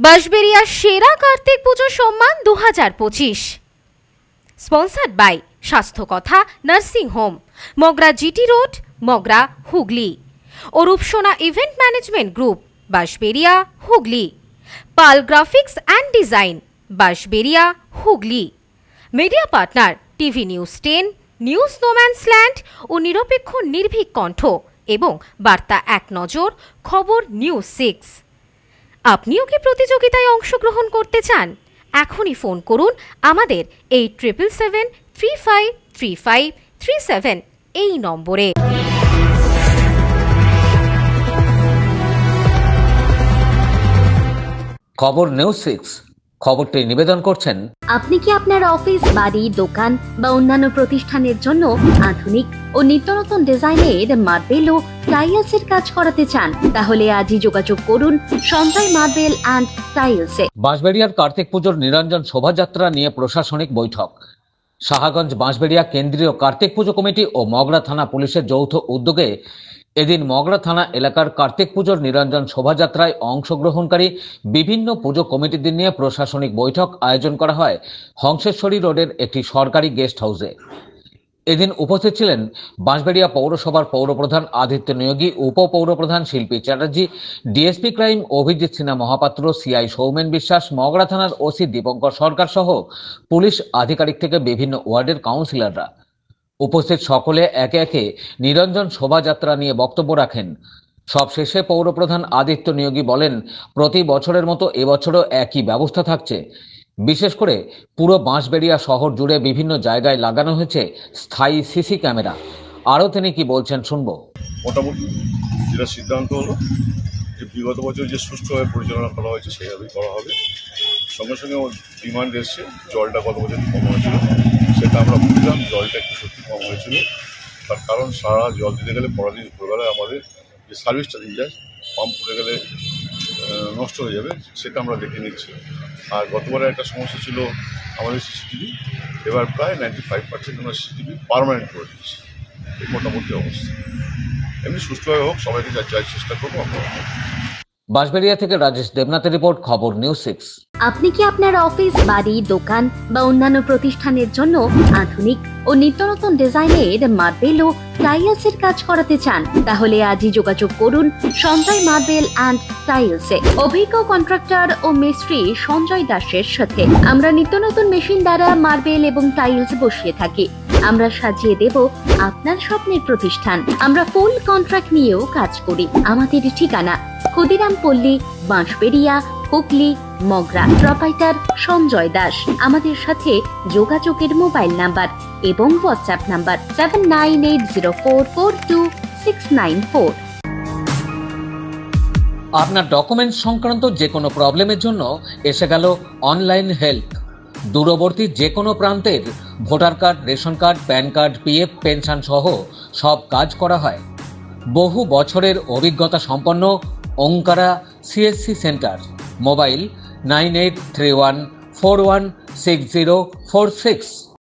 বাঁশবেড়িয়া সেরা কার্তিক পুজো সম্মান 2025 sponsored by Swasthya Katha nursing home, Magra GT road, Magra, Hooghly ও Rupsona event management group, Bansberia, Hooghly. Pal graphics and design, Bansberia, Hooghly. Media partner TV news 10, news no man's land ও নিরপেক্ষ নির্ভীক কণ্ঠ এবং বার্তা এক নজর, খবর নিউজ 6। আপনিও কি প্রতিযোগিতায় অংশগ্রহণ করতে চান? এখনই ফোন করুন আমাদের 8777353537 এই নম্বরে। খবর নিউজ 6 খবরটি নিবেদন করছেন। আপনি কি আপনার অফিস, বাড়ি, দোকান বা অন্যান্য প্রতিষ্ঠানের জন্য আধুনিক ও নিত্যনতুন ডিজাইনের মার্বেল ও টাইলসের কাজ করাতে চান? তাহলে আজই যোগাযোগ করুন সঞ্জয় মার্বেল অ্যান্ড টাইলসে। বাঁশবেড়িয়ার কার্তিক পুজোর নিরঞ্জন শোভাযাত্রা নিয়ে প্রশাসনিক বৈঠক। সাহাগঞ্জ বাঁশবেড়িয়া কেন্দ্রীয় কার্তিক পুজো কমিটি ও মগরা থানা পুলিশের যৌথ উদ্যোগে এদিন মগরা থানা এলাকার কার্তিক পুজোর নিরঞ্জন শোভাযাত্রায় অংশগ্রহণকারী বিভিন্ন পুজো কমিটিদের নিয়ে প্রশাসনিক বৈঠক আয়োজন করা হয় হংসেশ্বরী রোডের একটি সরকারি গেস্ট হাউসে। এদিন উপস্থিত ছিলেন বাঁশবেড়িয়া পৌরসভার পৌরপ্রধান আদিত্য নিয়োগী, উপপৌরপ্রধান Shilpi Chatterjee, DSP crime Abhijit Sinha Mahapatra, CI Soumen Biswas, Mogra থানার ওসি দীপঙ্কর সরকার সহ পুলিশ আধিকারিক থেকে বিভিন্ন ওয়ার্ডের কাউন্সিলররা। উপস্থিত সকলে একে একে নিরঞ্জন শোভাযাত্রা নিয়ে বক্তব্য রাখেন। সবশেষে পৌরপ্রধান আদিত্য নিয়োগী বলেন, প্রতি বছরের মতো এবছরও একই ব্যবস্থা থাকছে। বিশেষ করে পুরো বাঁশবেড়িয়া শহর জুড়ে বিভিন্ন জায়গায় লাগানো হয়েছে স্থায়ী সিসি ক্যামেরা। আরও তিনি কি বলছেন শুনবো। মোটামুটি যেটা সিদ্ধান্ত হলো যে বিগত বছর যে সুষ্ঠুভাবে পরিচালনা করা হয়েছে সেইভাবেই করা হবে। সঙ্গে সঙ্গে ডিমান্ড এসছে জলটা গত বছর কম হয়েছিল, সেটা আমরা বুঝলাম জলটা একটু সত্যি কম হয়েছিল। তার কারণ সারা জল দিতে গেলে পরের ভোরবেলায় আমাদের যে সার্ভিসটা দিয়ে যায়, পাম্প পড়ে গেলে নষ্ট হয়ে যাবে, সেটা আমরা দেখে নিচ্ছি। আর গতবারে একটা সমস্যা ছিল আমাদের সিসিটিভি, এবার প্রায় 95% আমরা সিসিটিভি পার্মানেন্ট করে দিচ্ছি। এই মোটামুটি অবস্থা। এমনি সুষ্ঠুভাবে হোক, সবাইকে যাই চেষ্টা করবো আমরা। বাঁশবেড়িয়া থেকে রাজেশ দেবনাথের রিপোর্ট, খবর নিউজ 6। আপনি কি আপনার অফিস, বাড়ি, দোকান বা অন্যান্য প্রতিষ্ঠানের জন্য আধুনিক ও নিত্যনতুন ডিজাইনের মার্বেল ও টাইলসের কাজ করাতে চান? তাহলে আজই যোগাযোগ করুন সঞ্জয় মার্বেল অ্যান্ড টাইলসে। অভিজ্ঞ কন্ট্রাক্টর ও মিস্ত্রি সঞ্জয় দাসের সাথে আমরা নিত্যনতুন মেশিন দ্বারা মার্বেল এবং টাইলস বসিয়ে থাকি। আমরা সাজিয়ে দেব আপনার স্বপ্নের প্রতিষ্ঠান। আমরা ফুল কন্ট্রাক্ট নিয়েও কাজ করি। আমাদের ঠিকানা ক্ষুদিরাম পল্লী, বাঁশবেড়িয়া, হুগলি, মগরা। প্রোপাইটার সঞ্জয় দাস। আমাদের সাথে যোগাযোগের মোবাইল নাম্বার এবং হোয়াটসঅ্যাপ নাম্বার 7980442694। আপনার ডকুমেন্টস সংক্রান্ত যে কোনো প্রবলেমের জন্য এসে গেল অনলাইন হেল্প। দূরবর্তী যে কোনো প্রান্তের voter card, ration card, pan card, PF, pension সহ সব কাজ করা হয়। বহু বছরের অভিজ্ঞতা সম্পন্ন ওঙ্কারা সিএসসি সেন্টার। মোবাইল 9831416046।